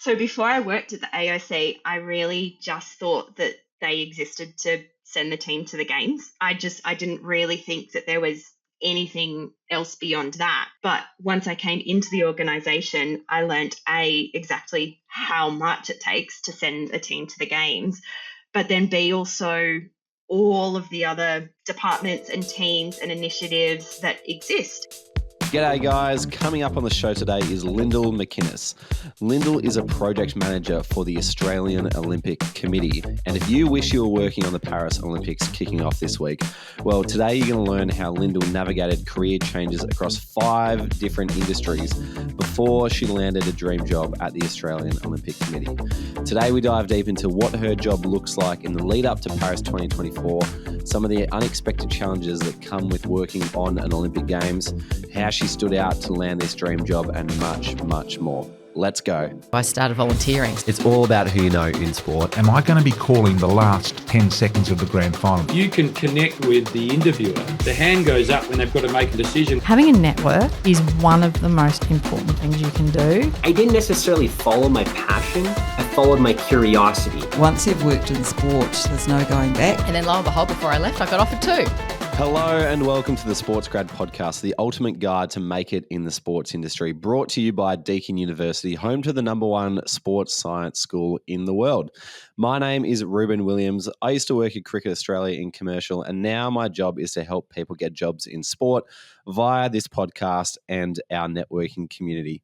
So before I worked at the AOC, I really just thought that they existed to send the team to the games. I didn't really think that there was anything else beyond that. But once I came into the organisation, I learned exactly how much it takes to send a team to the games, but then B, also all of the other departments and teams and initiatives that exist. G'day guys, coming up on the show today is Lyndall MacInnes. Lyndall is a project manager for the Australian Olympic Committee. And if you wish you were working on the Paris Olympics kicking off this week, well, today you're going to learn how Lyndall navigated career changes across 5 different industries before she landed a dream job at the Australian Olympic Committee. Today we dive deep into what her job looks like in the lead up to Paris 2024, some of the unexpected challenges that come with working on an Olympic Games, how she stood out to land this dream job, and much, much more. Let's go. I started volunteering. It's all about who you know in sport. Am I going to be calling the last 10 seconds of the grand final? You can connect with the interviewer. The hand goes up when they've got to make a decision. Having a network is one of the most important things you can do. I didn't necessarily follow my passion. I followed my curiosity. Once you've worked in sport, there's no going back. And then lo and behold, before I left, I got offered 2. Hello and welcome to the Sports Grad Podcast, the ultimate guide to make it in the sports industry, brought to you by Deakin University, home to the #1 sports science school in the world. My name is Ruben Williams. I used to work at Cricket Australia in commercial, and now my job is to help people get jobs in sport via this podcast and our networking community.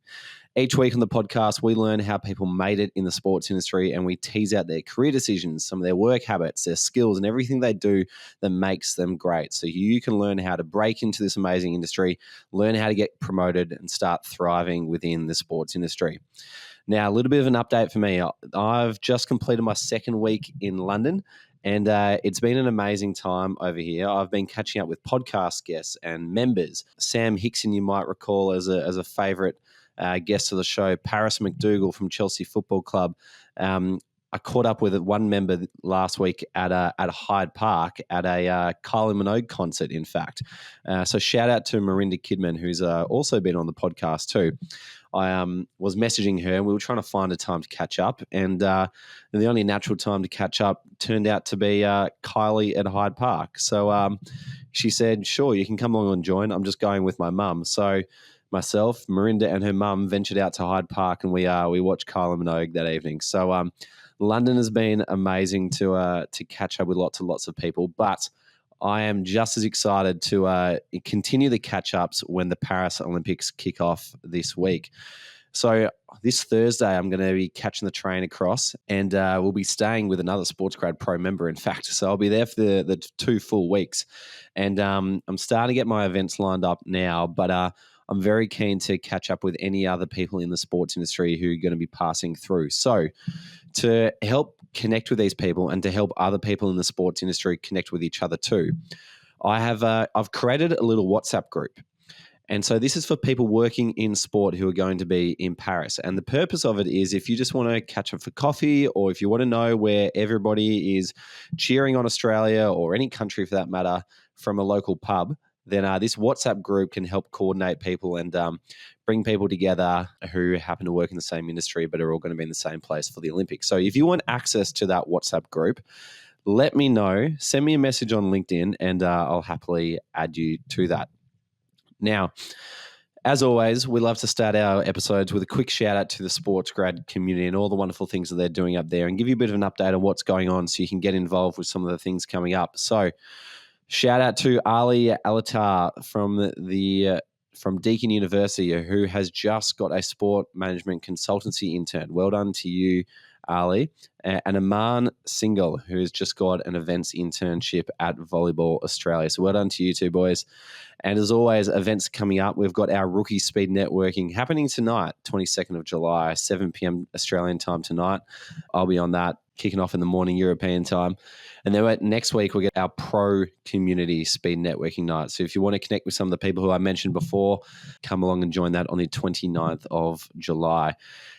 Each week on the podcast, we learn how people made it in the sports industry, and we tease out their career decisions, some of their work habits, their skills, and everything they do that makes them great. So you can learn how to break into this amazing industry, learn how to get promoted, and start thriving within the sports industry. Now, a little bit of an update for me. I've just completed my 2nd week in London, and it's been an amazing time over here. I've been catching up with podcast guests and members. Sam Hickson, you might recall as a favourite guest of the show, Paris McDougall from Chelsea Football Club. I caught up with one member last week at Hyde Park at a Kylie Minogue concert, in fact. So shout out to Marinda Kidman, who's also been on the podcast too. I was messaging her and we were trying to find a time to catch up, and the only natural time to catch up turned out to be Kylie at Hyde Park. So she said, sure, you can come along and join. I'm just going with my mum. So myself, Marinda, and her mum ventured out to Hyde Park, and we watched Kylie Minogue that evening. So London has been amazing to catch up with lots and lots of people, but I am just as excited to continue the catch-ups when the Paris Olympics kick off this week. So this Thursday, I'm going to be catching the train across, and we'll be staying with another Sports Grad Pro member, in fact. So I'll be there for the 2 full weeks. And I'm starting to get my events lined up now, but I'm very keen to catch up with any other people in the sports industry who are going to be passing through. So to help connect with these people and to help other people in the sports industry connect with each other too, I've created a little WhatsApp group. And so this is for people working in sport who are going to be in Paris. And the purpose of it is if you just want to catch up for coffee, or if you want to know where everybody is cheering on Australia or any country for that matter from a local pub, then this WhatsApp group can help coordinate people and bring people together who happen to work in the same industry but are all going to be in the same place for the Olympics. So if you want access to that WhatsApp group, let me know. Send me a message on LinkedIn and I'll happily add you to that. Now, as always, we love to start our episodes with a quick shout out to the Sports Grad community and all the wonderful things that they're doing up there, and give you a bit of an update on what's going on so you can get involved with some of the things coming up. So shout out to Ali Alatar from Deakin University, who has just got a sport management consultancy intern. Well done to you, Ali. And Aman Singhal, who has just got an events internship at Volleyball Australia. So well done to you two boys. And as always, events coming up. We've got our Rookie Speed Networking happening tonight, 22nd of July, 7 p.m. Australian time tonight. I'll be on that, kicking off in the morning European time. And then next week, we'll get our Pro Community Speed Networking night. So if you want to connect with some of the people who I mentioned before, come along and join that on the 29th of July.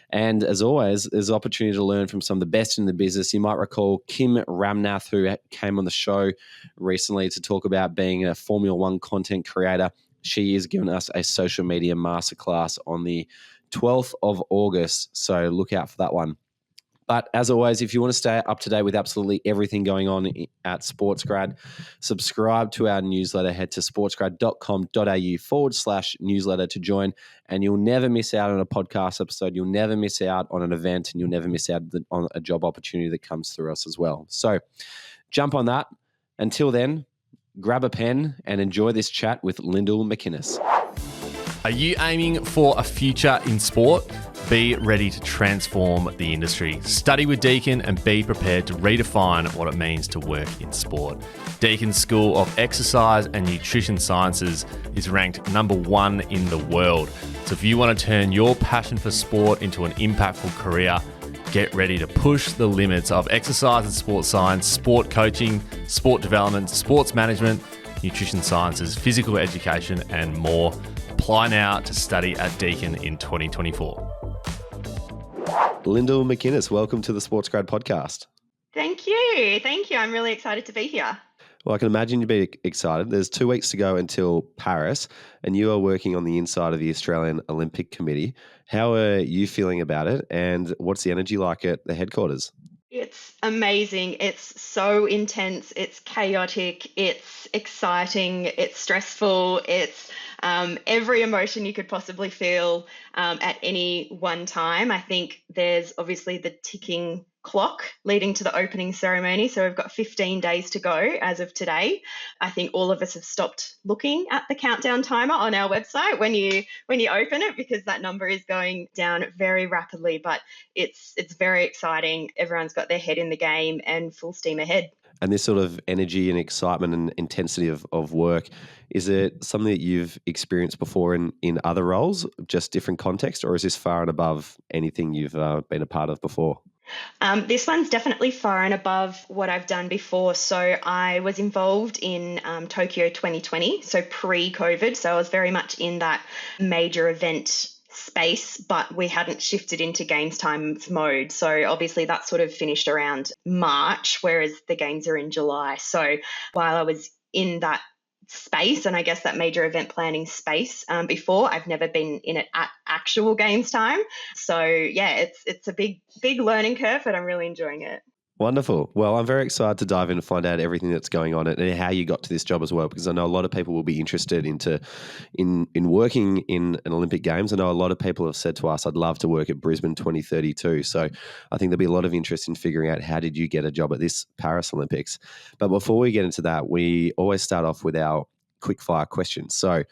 And as always, there's an opportunity to learn from some of the best in the business. You might recall Kim Ramnath, who came on the show recently to talk about being a Formula One content creator. She is giving us a social media masterclass on the 12th of August. So look out for that one. But as always, if you want to stay up to date with absolutely everything going on at SportsGrad, subscribe to our newsletter. Head to sportsgrad.com.au/newsletter to join, and you'll never miss out on a podcast episode. You'll never miss out on an event, and you'll never miss out on a job opportunity that comes through us as well. So jump on that. Until then, grab a pen and enjoy this chat with Lyndall MacInnes. Are you aiming for a future in sport? Be ready to transform the industry. Study with Deakin and be prepared to redefine what it means to work in sport. Deakin's School of Exercise and Nutrition Sciences is ranked #1 in the world. So if you want to turn your passion for sport into an impactful career, get ready to push the limits of exercise and sports science, sport coaching, sport development, sports management, nutrition sciences, physical education, and more. Apply now to study at Deakin in 2024. Lyndall MacInnes, welcome to the SportsGrad podcast. Thank you. Thank you. I'm really excited to be here. Well, I can imagine you'd be excited. There's 2 weeks to go until Paris, and you are working on the inside of the Australian Olympic Committee. How are you feeling about it, and what's the energy like at the headquarters? It's amazing. It's so intense. It's chaotic. It's exciting. It's stressful. It's every emotion you could possibly feel at any one time. I think there's obviously the ticking clock leading to the opening ceremony. So we've got 15 days to go as of today. I think all of us have stopped looking at the countdown timer on our website when you open it, because that number is going down very rapidly. But it's very exciting. Everyone's got their head in the game and full steam ahead. And this sort of energy and excitement and intensity of work, is it something that you've experienced before in other roles, just different context, or is this far and above anything you've been a part of before? This one's definitely far and above what I've done before. So I was involved in Tokyo 2020, so pre-COVID. So I was very much in that major event space, but we hadn't shifted into games times mode. So obviously that sort of finished around March, whereas the games are in July. So while I was in that space, and I guess that major event planning space before, I've never been in it at actual games time. So yeah, it's a big learning curve, but I'm really enjoying it. Wonderful. Well, I'm very excited to dive in and find out everything that's going on and how you got to this job as well, because I know a lot of people will be interested in working in an Olympic Games. I know a lot of people have said to us, I'd love to work at Brisbane 2032. So I think there'll be a lot of interest in figuring out, how did you get a job at this Paris Olympics? But before we get into that, we always start off with our quick fire questions. So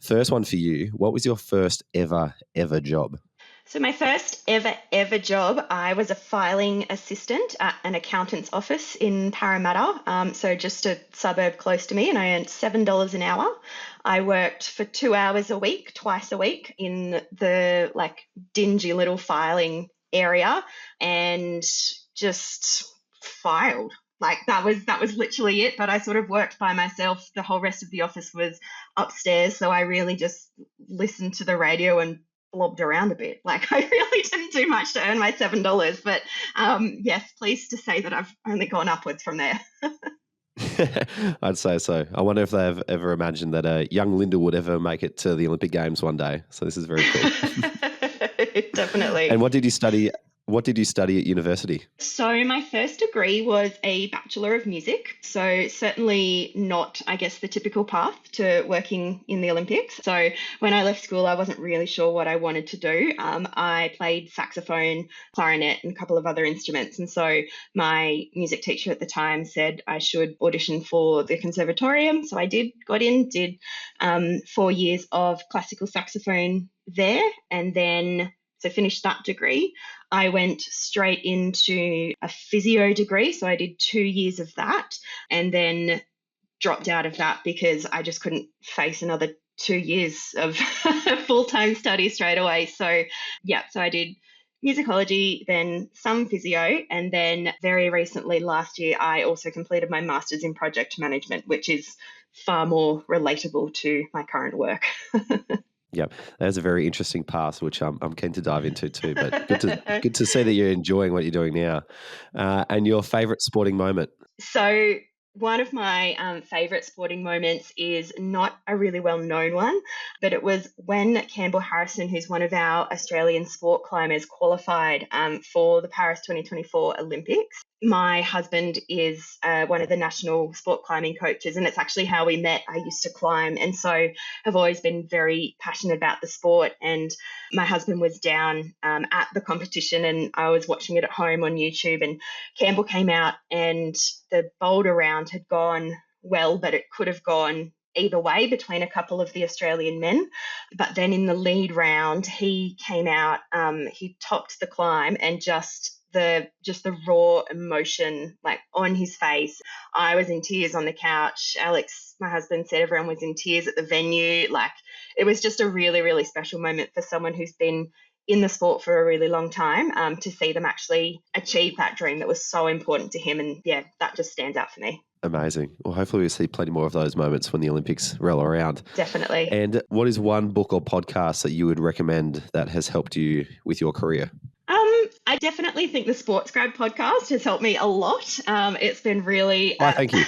first one for you, what was your first ever job? So my first ever job, I was a filing assistant at an accountant's office in Parramatta, so just a suburb close to me, and I earned $7 an hour. I worked for 2 hours a week, twice a week, in the dingy little filing area, and just filed. That was literally it, but I sort of worked by myself. The whole rest of the office was upstairs, so I really just listened to the radio and blobbed around a bit. I really didn't do much to earn my $7, but yes, pleased to say that I've only gone upwards from there. I'd say so. I wonder if they've ever imagined that a young Lyndall would ever make it to the Olympic Games one day. So this is very cool. Definitely. And what did you study? What did you study at university? So my first degree was a Bachelor of Music. So certainly not, I guess, the typical path to working in the Olympics. So when I left school, I wasn't really sure what I wanted to do. I played saxophone, clarinet, and a couple of other instruments. And so my music teacher at the time said I should audition for the conservatorium. So I did, got in, did 4 years of classical saxophone there, and then finished that degree. I went straight into a physio degree. So I did 2 years of that, and then dropped out of that because I just couldn't face another 2 years of full-time study straight away. So I did musicology, then some physio, and then very recently last year, I also completed my master's in project management, which is far more relatable to my current work. Yeah, that's a very interesting path, which I'm keen to dive into too. But good to see that you're enjoying what you're doing now. And your favourite sporting moment? So One of my favourite sporting moments is not a really well-known one, but it was when Campbell Harrison, who's one of our Australian sport climbers, qualified for the Paris 2024 Olympics. My husband is one of the national sport climbing coaches, and it's actually how we met. I used to climb, and so have always been very passionate about the sport. And my husband was down at the competition, and I was watching it at home on YouTube, and Campbell came out, and the boulder round had gone well, but it could have gone either way between a couple of the Australian men. But then in the lead round, he came out, he topped the climb, and just the raw emotion like on his face. I was in tears on the couch. Alex, my husband, said everyone was in tears at the venue. Like, it was just a really, really special moment for someone who's been in the sport for a really long time, to see them actually achieve that dream that was so important to him. And yeah, that just stands out for me. Amazing. Well, hopefully we'll see plenty more of those moments when the Olympics roll around. Definitely. And what is one book or podcast that you would recommend that has helped you with your career? I definitely think the SportsGrad podcast has helped me a lot. It's been really... Thank you.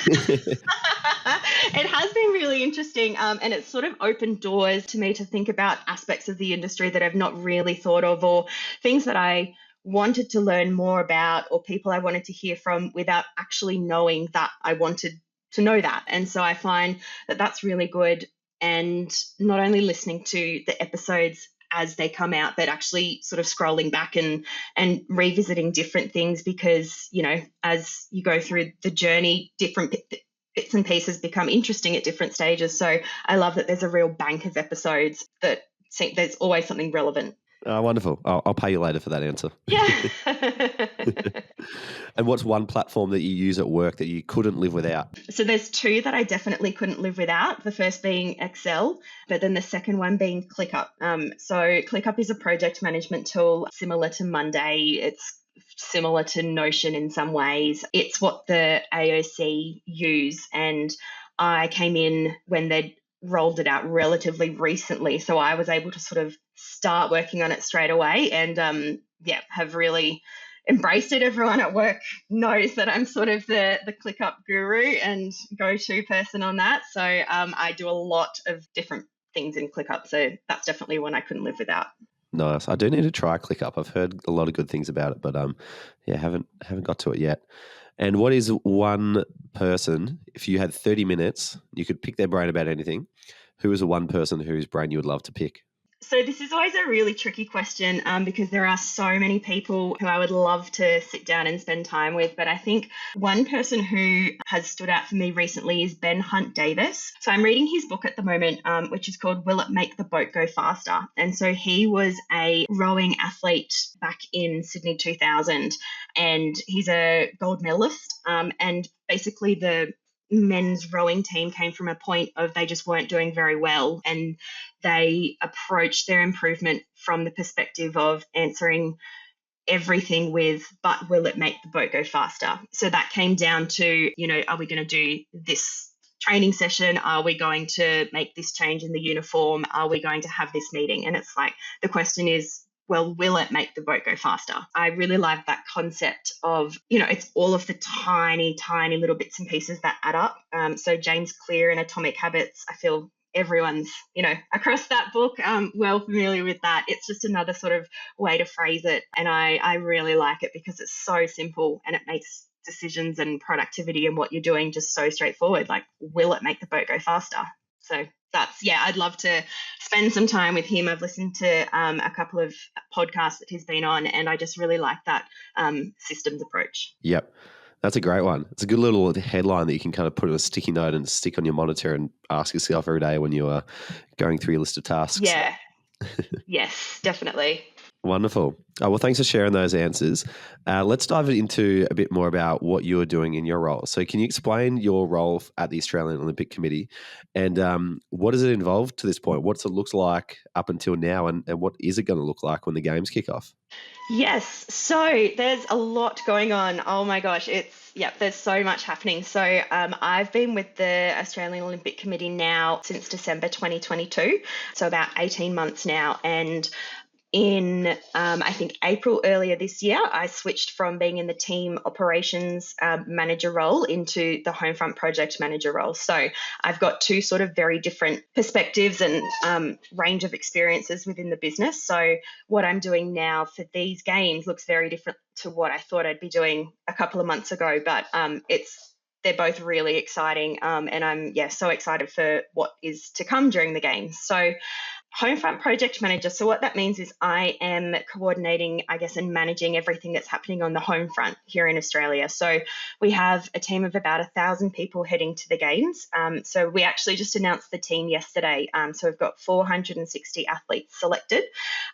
It has been really interesting, and it's sort of opened doors to me to think about aspects of the industry that I've not really thought of, or things that I wanted to learn more about, or people I wanted to hear from without actually knowing that I wanted to know that. And so I find that that's really good, and not only listening to the episodes as they come out, but actually sort of scrolling back and revisiting different things, because, you know, as you go through the journey, different bits and pieces become interesting at different stages. So I love that there's a real bank of episodes that there's always something relevant. Wonderful. I'll pay you later for that answer. Yeah. And what's one platform that you use at work that you couldn't live without? So there's two that I definitely couldn't live without. The first being Excel, but then the second one being ClickUp. So ClickUp is a project management tool similar to Monday. It's similar to Notion in some ways. It's what the AOC use, and I came in when they'd rolled it out relatively recently. So I was able to sort of start working on it straight away, and have really embraced it. Everyone at work knows that I'm sort of the ClickUp guru and go-to person on that. So I do a lot of different things in ClickUp. So that's definitely one I couldn't live without. Nice. I do need to try ClickUp. I've heard a lot of good things about it, but haven't got to it yet. And what is one person, if you had 30 minutes, you could pick their brain about anything, who is the one person whose brain you would love to pick? So this is always a really tricky question, because there are so many people who I would love to sit down and spend time with. But I think one person who has stood out for me recently is Ben Hunt Davis. So I'm reading his book at the moment, which is called Will It Make the Boat Go Faster? And so he was a rowing athlete back in Sydney 2000, and he's a gold medalist. And basically the men's rowing team came from a point of they just weren't doing very well, and they approached their improvement from the perspective of answering everything with, but will it make the boat go faster? So that came down to, you know, are we going to do this training session? Are we going to make this change in the uniform? Are we going to have this meeting? And it's like, the question is, well, will it make the boat go faster? I really like that concept of, you know, it's all of the tiny, tiny little bits and pieces that add up. So James Clear in Atomic Habits, I feel everyone's, you know, across that book, well familiar with that. It's just another sort of way to phrase it. And I really like it because it's so simple, and it makes decisions and productivity and what you're doing just so straightforward. Like, will it make the boat go faster? So that's, I'd love to spend some time with him. I've listened to a couple of podcasts that he's been on, and I just really like that systems approach. Yep. That's a great one. It's a good little headline that you can kind of put on a sticky note and stick on your monitor and ask yourself every day when you are going through your list of tasks. Yeah. Yes, definitely. Wonderful. Well, thanks for sharing those answers. Let's dive into a bit more about what you're doing in your role. So can you explain your role at the Australian Olympic Committee, and what does it involve to this point? What's it looks like up until now, and what is it going to look like when the games kick off? Yes. So there's a lot going on. Oh my gosh. There's so much happening. So I've been with the Australian Olympic Committee now since December 2022. So about 18 months now. And in, I think, April earlier this year, I switched from being in the team operations manager role into the Homefront project manager role. So I've got two sort of very different perspectives and range of experiences within the business. So what I'm doing now for these games looks very different to what I thought I'd be doing a couple of months ago, but they're both really exciting, and I'm so excited for what is to come during the games. So Homefront project manager. So what that means is I am coordinating, I guess, and managing everything that's happening on the home front here in Australia. So we have a team of about 1,000 people heading to the games. So we actually just announced the team yesterday. So we've got 460 athletes selected.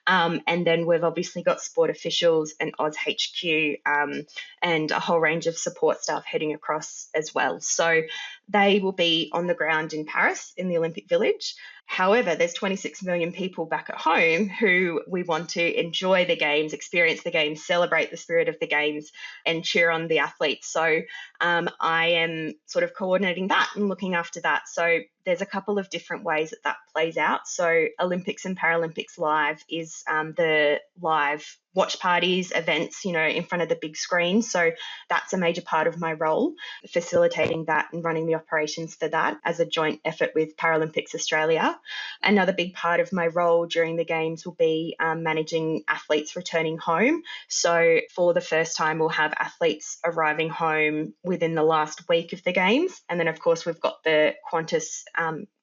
And then we've obviously got sport officials and Oz HQ and a whole range of support staff heading across as well. So they will be on the ground in Paris in the Olympic Village. However, there's 26 million people back at home who we want to enjoy the games, experience the games, celebrate the spirit of the games, and cheer on the athletes. So I am sort of coordinating that and looking after that. So there's a couple of different ways that plays out. So Olympics and Paralympics Live is the live watch parties, events, in front of the big screen. So that's a major part of my role, facilitating that and running the operations for that as a joint effort with Paralympics Australia. Another big part of my role during the games will be managing athletes returning home. So for the first time, we'll have athletes arriving home within the last week of the games. And then, of course, we've got the Qantas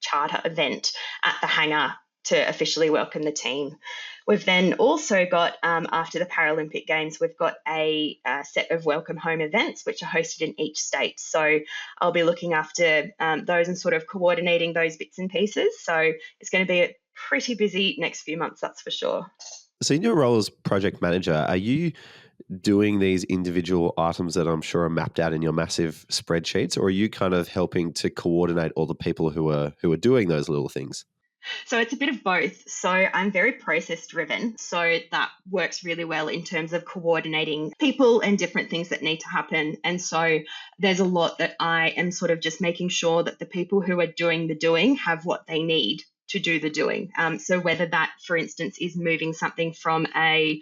charter event at the hangar to officially welcome the team. We've then also got, after the Paralympic Games, we've got a set of welcome home events which are hosted in each state. So I'll be looking after those and sort of coordinating those bits and pieces. So it's going to be a pretty busy next few months, that's for sure. So in your role as project manager, are you doing these individual items that I'm sure are mapped out in your massive spreadsheets, or are you kind of helping to coordinate all the people who are doing those little things? So it's a bit of both. So I'm very process driven. So that works really well in terms of coordinating people and different things that need to happen. And so there's a lot that I am sort of just making sure that the people who are doing the doing have what they need to do the doing. So whether that, for instance, is moving something from a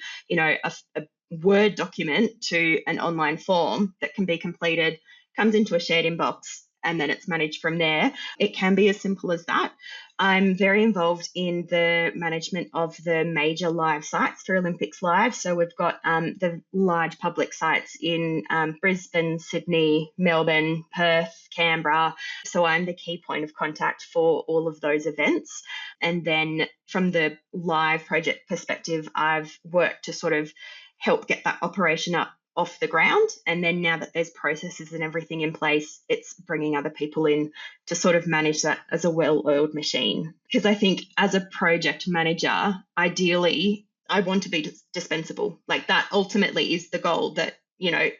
Word document to an online form that can be completed, comes into a shared inbox, and then it's managed from there. It can be as simple as that. I'm very involved in the management of the major live sites for Olympics Live. So we've got the large public sites in Brisbane, Sydney, Melbourne, Perth, Canberra. So I'm the key point of contact for all of those events. And then from the live project perspective, I've worked to sort of help get that operation up off the ground. And then now that there's processes and everything in place, it's bringing other people in to sort of manage that as a well-oiled machine. Because I think as a project manager, ideally, I want to be dispensable. Like that ultimately is the goal, that,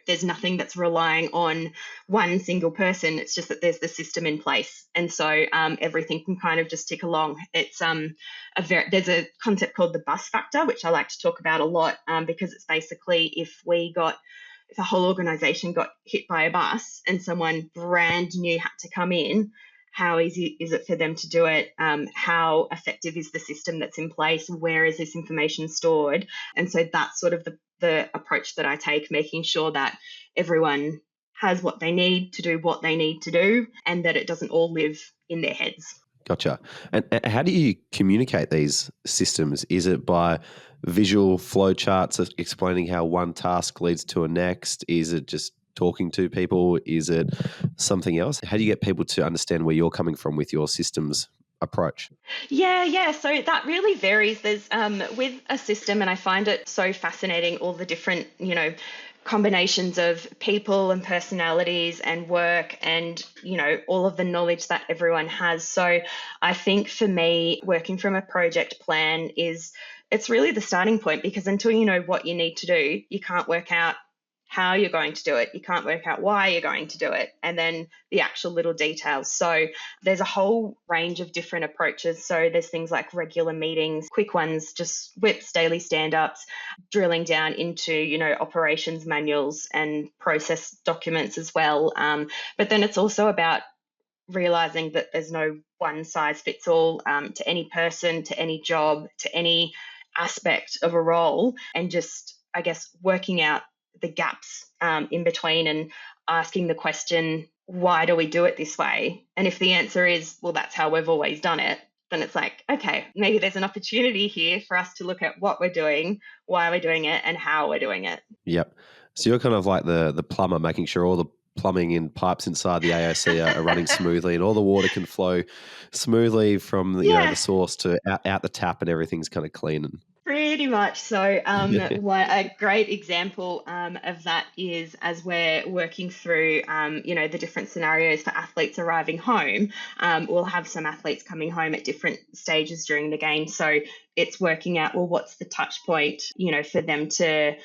there's nothing that's relying on one single person. It's just that there's the system in place. And so everything can kind of just tick along. It's there's a concept called the bus factor, which I like to talk about a lot because it's basically if a whole organization got hit by a bus and someone brand new had to come in, how easy is it for them to do it? How effective is the system that's in place? Where is this information stored? And so that's sort of the approach that I take, making sure that everyone has what they need to do what they need to do, and that it doesn't all live in their heads. Gotcha. And how do you communicate these systems? Is it by visual flow charts explaining how one task leads to a next? Is it just talking to people? Is it something else? How do you get people to understand where you're coming from with your systems approach? Yeah. So that really varies. There's with a system, and I find it so fascinating, all the different, combinations of people and personalities and work and, all of the knowledge that everyone has. So I think for me, working from a project plan it's really the starting point, because until you know what you need to do, you can't work out how you're going to do it. You can't work out why you're going to do it, and then the actual little details. So there's a whole range of different approaches. So there's things like regular meetings, quick ones, just whips, daily stand-ups, drilling down into, operations manuals and process documents as well. But then it's also about realizing that there's no one size fits all to any person, to any job, to any aspect of a role, and just, I guess, working out the gaps in between and asking the question, why do we do it this way? And if the answer is, well, that's how we've always done it, then it's like, okay, maybe there's an opportunity here for us to look at what we're doing, why we're doing it, and how we're doing it. Yep. So you're kind of like the plumber, making sure all the plumbing in pipes inside the AOC are running smoothly, and all the water can flow smoothly from the source to out the tap, and everything's kind of clean. Pretty much. So a great example of that is, as we're working through, the different scenarios for athletes arriving home, we'll have some athletes coming home at different stages during the game. So it's working out, well, what's the touch point, for them to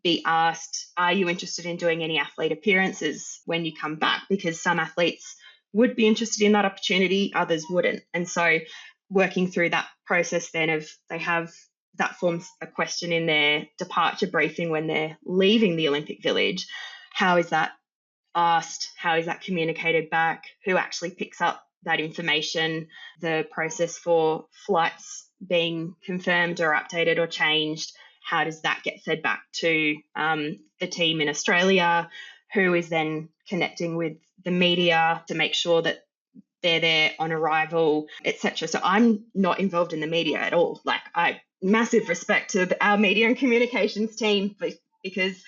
be asked, are you interested in doing any athlete appearances when you come back? Because some athletes would be interested in that opportunity, others wouldn't. And so working through that process then of that forms a question in their departure briefing when they're leaving the Olympic Village. How is that asked? How is that communicated back? Who actually picks up that information? The process for flights being confirmed or updated or changed, how does that get fed back to the team in Australia, who is then connecting with the media to make sure that they're there on arrival, etc. So I'm not involved in the media at all. Like, massive respect to our media and communications team because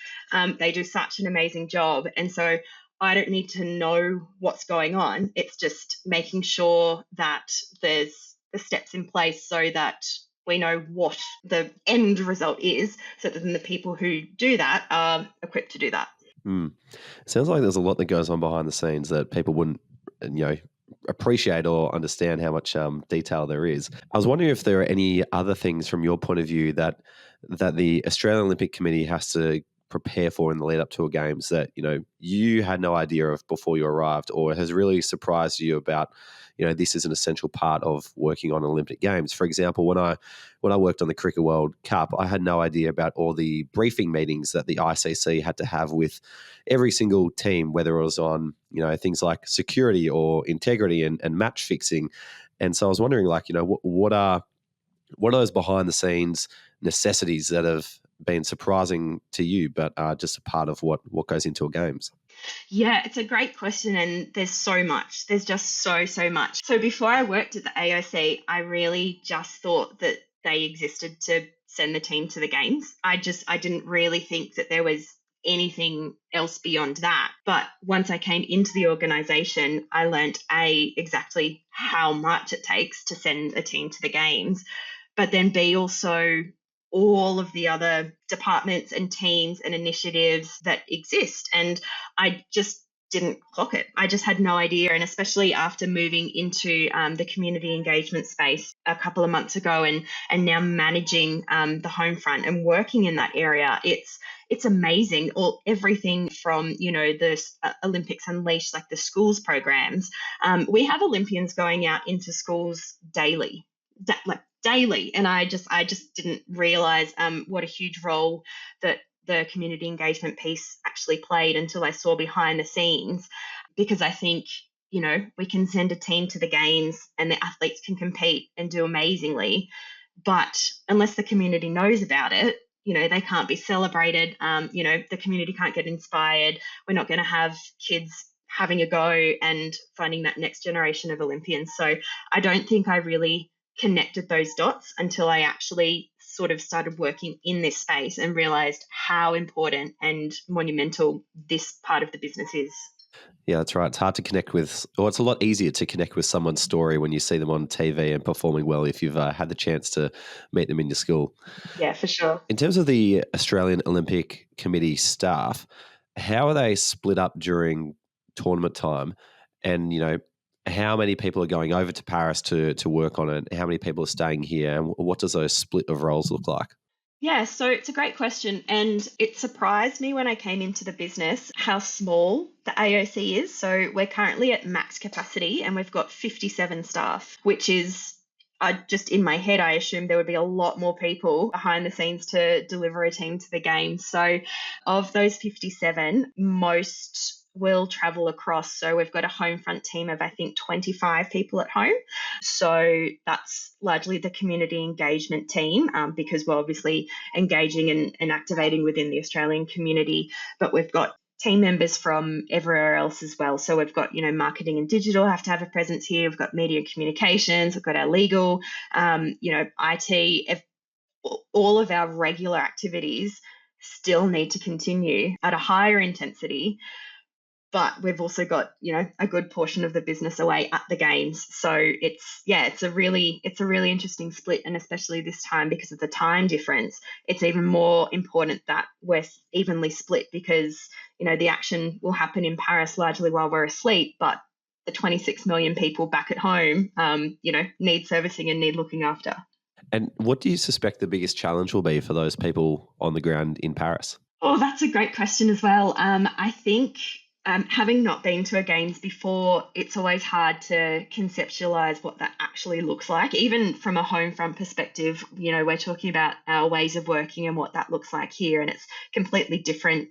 they do such an amazing job. And so I don't need to know what's going on. It's just making sure that there's the steps in place so that we know what the end result is, so that then the people who do that are equipped to do that. Sounds like there's a lot that goes on behind the scenes that people wouldn't, appreciate or understand how much detail there is. I was wondering if there are any other things from your point of view that the Australian Olympic Committee has to prepare for in the lead up to a games that you had no idea of before you arrived, or has really surprised you about this is an essential part of working on Olympic Games. For example, when I worked on the Cricket World Cup, I had no idea about all the briefing meetings that the ICC had to have with every single team, whether it was on things like security or integrity and match fixing. And so I was wondering, what are those behind the scenes necessities that have been surprising to you, but are just a part of what goes into a games? Yeah, it's a great question, and there's so much. There's just so much. So before I worked at the AOC, I really just thought that they existed to send the team to the games. I didn't really think that there was anything else beyond that. But once I came into the organisation, I learned exactly how much it takes to send a team to the games, but then B, also all of the other departments and teams and initiatives that exist. And I just didn't clock it. I just had no idea. And especially after moving into the community engagement space a couple of months ago and now managing the home front and working in that area, it's amazing. Everything from, the Olympics Unleashed, like the schools programs. We have Olympians going out into schools daily. And I just didn't realize what a huge role that the community engagement piece actually played until I saw behind the scenes, because I think we can send a team to the games and the athletes can compete and do amazingly, but unless the community knows about it, they can't be celebrated. The community can't get inspired. We're not going to have kids having a go and finding that next generation of Olympians. So I don't think I really connected those dots until I actually sort of started working in this space and realized how important and monumental this part of the business is. Yeah, that's right. It's hard to connect with, or it's a lot easier to connect with someone's story when you see them on TV and performing well if you've had the chance to meet them in your school. Yeah, for sure. In terms of the Australian Olympic Committee staff, how are they split up during tournament time? And, how many people are going over to Paris to work on it? How many people are staying here? And what does those split of roles look like? Yeah, so it's a great question. And it surprised me when I came into the business how small the AOC is. So we're currently at max capacity and we've got 57 staff, which is, just in my head, I assumed there would be a lot more people behind the scenes to deliver a team to the game. So of those 57, most will travel across. So we've got a home front team of, I think, 25 people at home. So that's largely the community engagement team, because we're obviously engaging and activating within the Australian community, but we've got team members from everywhere else as well. So we've got, marketing and digital have to have a presence here. We've got media and communications. We've got our legal, IT. All of our regular activities still need to continue at a higher intensity, but we've also got, a good portion of the business away at the games. So it's a really interesting split. And especially this time, because of the time difference, it's even more important that we're evenly split, because, the action will happen in Paris largely while we're asleep, but the 26 million people back at home, need servicing and need looking after. And what do you suspect the biggest challenge will be for those people on the ground in Paris? Oh, that's a great question as well. I think having not been to a games before, it's always hard to conceptualize what that actually looks like. Even from a home front perspective, we're talking about our ways of working and what that looks like here. And it's completely different,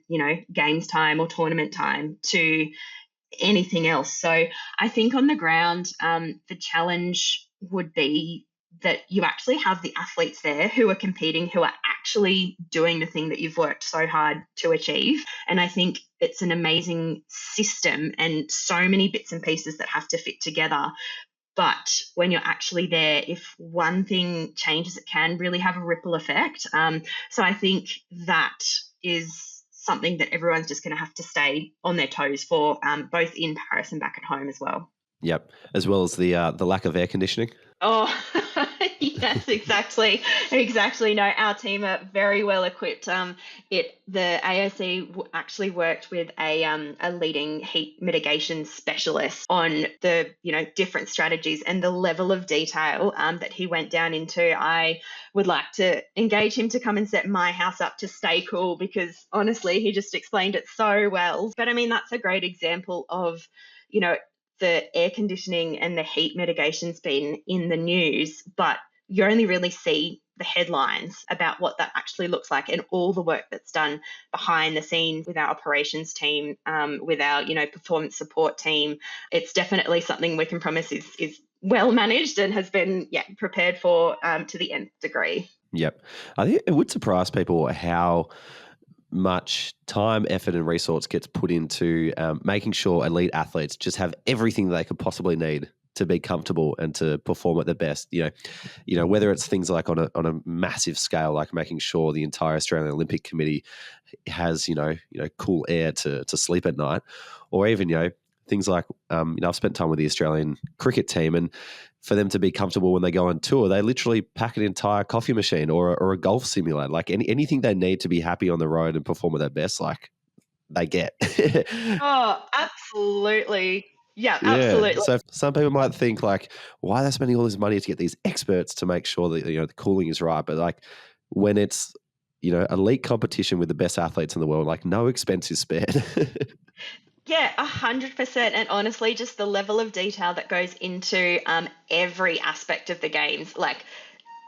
games time or tournament time to anything else. So I think on the ground, the challenge would be that you actually have the athletes there who are competing, who are actually doing the thing that you've worked so hard to achieve. And I think it's an amazing system and so many bits and pieces that have to fit together. But when you're actually there, if one thing changes, it can really have a ripple effect. So I think that is something that everyone's just going to have to stay on their toes for, both in Paris and back at home as well. Yep, as well as the lack of air conditioning. Oh, yes, exactly. No, our team are very well equipped. The AOC actually worked with a leading heat mitigation specialist on the different strategies and the level of detail that he went down into. I would like to engage him to come and set my house up to stay cool, because honestly, he just explained it so well. But I mean, that's a great example of the air conditioning and the heat mitigation's been in the news, but you only really see the headlines about what that actually looks like and all the work that's done behind the scenes with our operations team, with our, performance support team. It's definitely something we can promise is well managed and has been prepared for to the nth degree. Yep. I think it would surprise people how much time, effort and resource gets put into making sure elite athletes just have everything they could possibly need to be comfortable and to perform at their best. Whether it's things like on a massive scale, like making sure the entire Australian Olympic Committee has, cool air to sleep at night, or even, things like, I've spent time with the Australian cricket team, and for them to be comfortable when they go on tour, they literally pack an entire coffee machine or a golf simulator, like anything they need to be happy on the road and perform at their best, like they get. Oh, absolutely. Yeah, absolutely. So some people might think like, why are they spending all this money to get these experts to make sure that the cooling is right? But like when it's elite competition with the best athletes in the world, like no expense is spared. Yeah, 100%. And honestly, just the level of detail that goes into every aspect of the games, like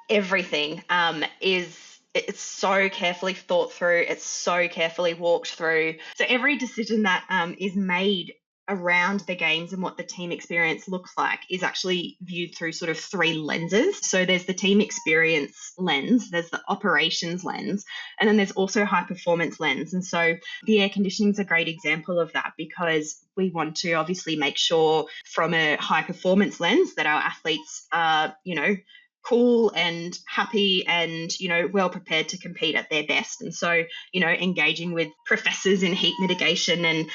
everything, it's so carefully thought through. It's so carefully walked through. So every decision that is made around the games and what the team experience looks like is actually viewed through sort of three lenses. So there's the team experience lens, there's the operations lens, and then there's also high performance lens. And so the air conditioning is a great example of that, because we want to obviously make sure from a high performance lens that our athletes are, cool and happy and, well prepared to compete at their best. And so, engaging with professors in heat mitigation and,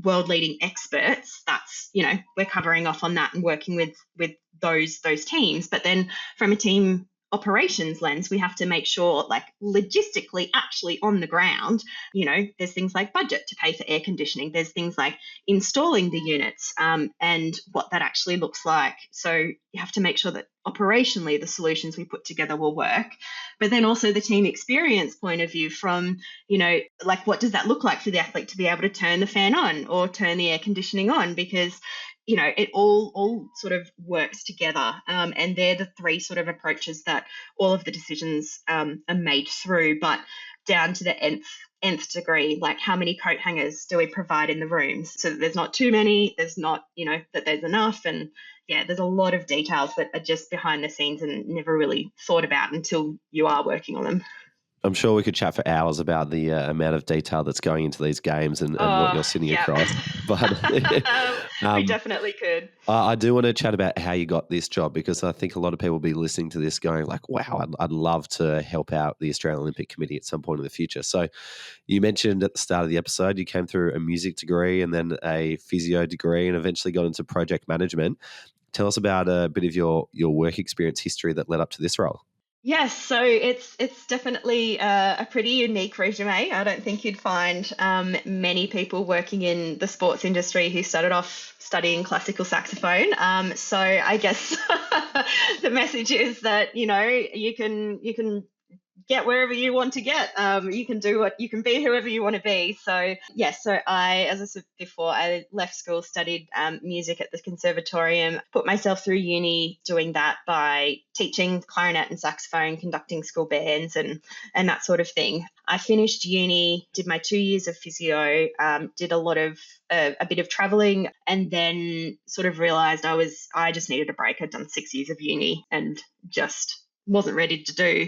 world leading experts, that's, we're covering off on that and working with those teams. But then from a team operations lens, we have to make sure, like logistically, actually on the ground, there's things like budget to pay for air conditioning. There's things like installing the units and what that actually looks like. So you have to make sure that operationally the solutions we put together will work. But then also the team experience point of view from, like what does that look like for the athlete to be able to turn the fan on or turn the air conditioning on? Because it all sort of works together. And they're the three sort of approaches that all of the decisions are made through, but down to the nth degree, like how many coat hangers do we provide in the rooms so that there's not too many, there's not, that there's enough. And yeah, there's a lot of details that are just behind the scenes and never really thought about until you are working on them. I'm sure we could chat for hours about the amount of detail that's going into these games and what you're sitting across. But we definitely could. I do want to chat about how you got this job, because I think a lot of people will be listening to this going like, wow, I'd love to help out the Australian Olympic Committee at some point in the future. So you mentioned at the start of the episode you came through a music degree and then a physio degree and eventually got into project management. Tell us about a bit of your work experience history that led up to this role. Yes, so it's definitely a pretty unique resume. I don't think you'd find many people working in the sports industry who started off studying classical saxophone. So I guess the message is that you can get wherever you want to get. You can be whoever you want to be. So yes, so as I said before, I left school, studied music at the conservatorium, put myself through uni doing that by teaching clarinet and saxophone, conducting school bands and that sort of thing. I finished uni, did my 2 years of physio, did a bit of traveling, and then sort of realized I just needed a break. I'd done 6 years of uni and just wasn't ready to do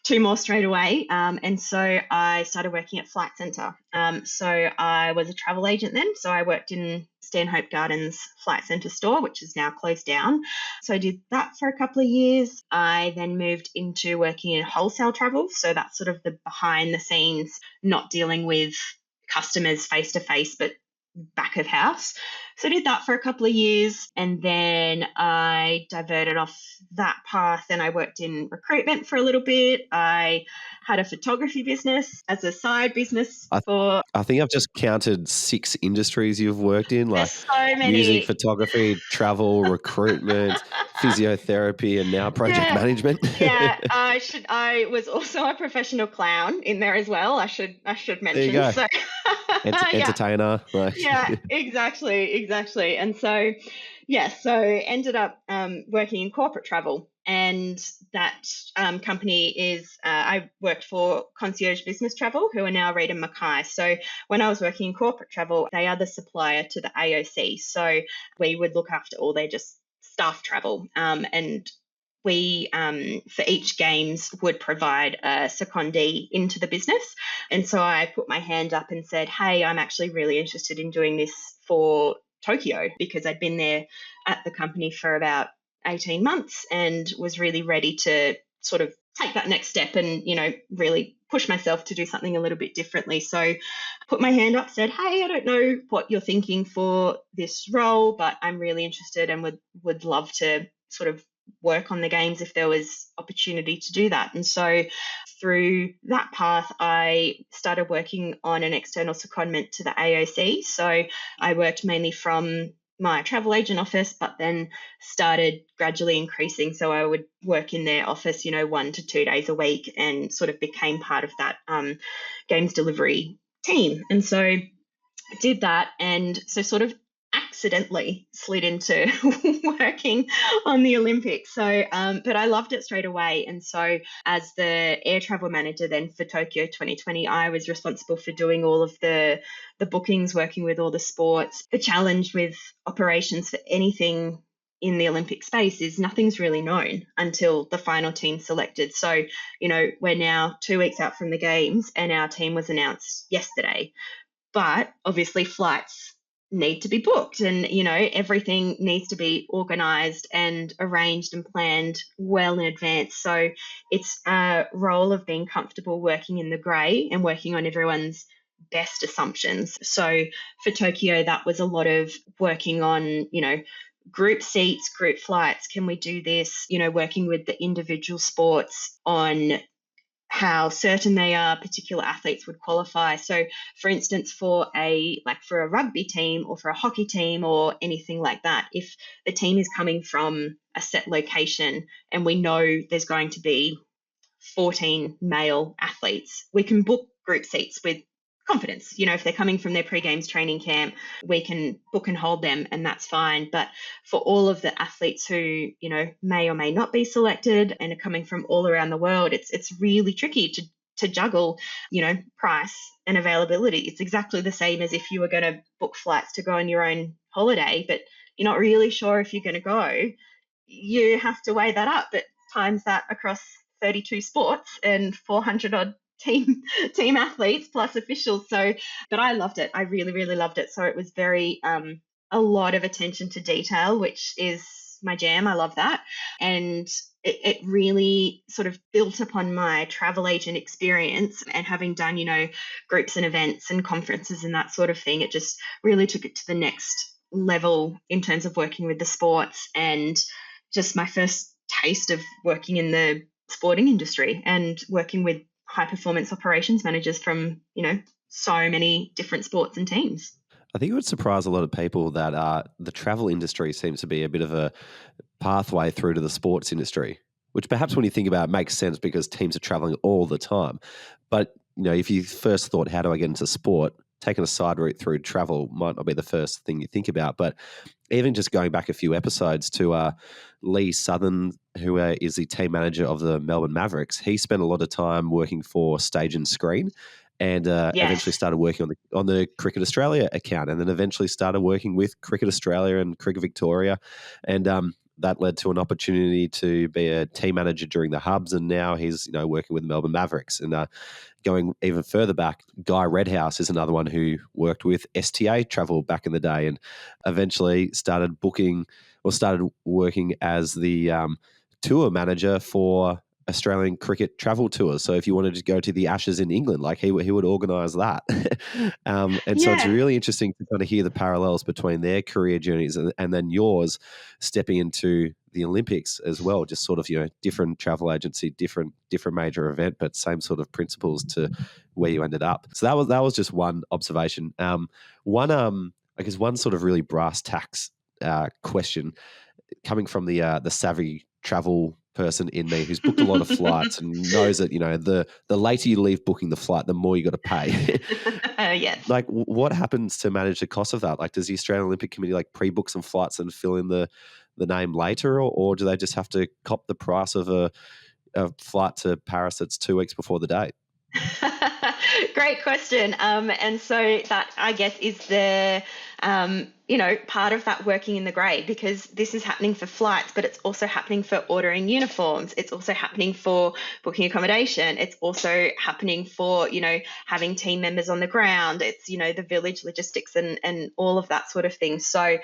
2 more straight away. And so I started working at Flight Centre. So I was a travel agent then. So I worked in Stanhope Gardens Flight Centre store, which is now closed down. So I did that for a couple of years. I then moved into working in wholesale travel. So that's sort of the behind the scenes, not dealing with customers face to face, but back of house. So I did that for a couple of years, and then I diverted off that path and I worked in recruitment for a little bit. I had a photography business as a side business I think I've just counted 6 industries you've worked in, like so many. Music, photography, travel, recruitment, physiotherapy, and now project management. Yeah, I was also a professional clown in there as well. I should mention. There you go. So, entertainer. Yeah, exactly. And so, ended up working in corporate travel. And that company is, I worked for Concierge Business Travel, who are now Lyndall MacInnes. So when I was working in corporate travel, they are the supplier to the AOC. So we would look after all their just staff travel. And we, for each games, would provide a secondee into the business. And so I put my hand up and said, hey, I'm actually really interested in doing this for Tokyo, because I'd been there at the company for about 18 months and was really ready to sort of take that next step and, really push myself to do something a little bit differently. So I put my hand up, said, hey, I don't know what you're thinking for this role, but I'm really interested and would love to sort of work on the games if there was opportunity to do that. And so through that path, I started working on an external secondment to the AOC. So I worked mainly from my travel agent office, but then started gradually increasing. So I would work in their office, 1 to 2 days a week, and sort of became part of that games delivery team. And so I did that, and so sort of accidentally slid into working on the Olympics. So, but I loved it straight away. And so as the air travel manager then for Tokyo 2020, I was responsible for doing all of the bookings, working with all the sports. The challenge with operations for anything in the Olympic space is nothing's really known until the final team selected. So, we're now 2 weeks out from the games and our team was announced yesterday. But obviously flights need to be booked and, everything needs to be organised and arranged and planned well in advance. So it's a role of being comfortable working in the grey and working on everyone's best assumptions. So for Tokyo, that was a lot of working on, group seats, group flights. Can we do this? Working with the individual sports on how certain they are particular athletes would qualify. So for instance, for a rugby team or for a hockey team or anything like that, if the team is coming from a set location and we know there's going to be 14 male athletes, we can book group seats with confidence. If they're coming from their pre-games training camp, we can book and hold them and that's fine. But for all of the athletes who, may or may not be selected and are coming from all around the world, it's really tricky to to juggle, price and availability. It's exactly the same as if you were going to book flights to go on your own holiday, but you're not really sure if you're going to go. You have to weigh that up, but times that across 32 sports and 400 odd team athletes plus officials. So, but I loved it. I really, really loved it. So it was very, a lot of attention to detail, which is my jam. I love that. And it really sort of built upon my travel agent experience and having done, groups and events and conferences and that sort of thing. It just really took it to the next level in terms of working with the sports, and just my first taste of working in the sporting industry and working with high performance operations managers from, so many different sports and teams. I think it would surprise a lot of people that the travel industry seems to be a bit of a pathway through to the sports industry, which perhaps when you think about it makes sense because teams are traveling all the time. But, if you first thought, how do I get into sport? Taking a side route through travel might not be the first thing you think about. But even just going back a few episodes to Leigh Southern, who is the team manager of the Melbourne Mavericks, he spent a lot of time working for Stage and Screen, and eventually started working on the Cricket Australia account, and then eventually started working with Cricket Australia and Cricket Victoria, and that led to an opportunity to be a team manager during the hubs, and now he's working with the Melbourne Mavericks. And going even further back, Guy Redhouse is another one who worked with STA Travel back in the day, and eventually started working as the tour manager for Australian cricket travel tours. So if you wanted to go to the Ashes in England, like he would organise that. So it's really interesting to kind of hear the parallels between their career journeys and then yours stepping into the Olympics as well. Just sort of, different travel agency, different major event, but same sort of principles to where you ended up. So that was just one observation. One sort of really brass tacks question coming from the savvy travel person in me who's booked a lot of flights and knows that the later you leave booking the flight, the more you got to pay. Yes. Like, what happens to manage the cost of that? Like, does the Australian Olympic Committee pre-book some flights and fill in the name later, or do they just have to cop the price of a flight to Paris that's 2 weeks before the date? Great question. And so that, I guess, is the part of that working in the grade, because this is happening for flights, but it's also happening for ordering uniforms. It's also happening for booking accommodation. It's also happening for, having team members on the ground. It's, the village logistics and all of that sort of thing. So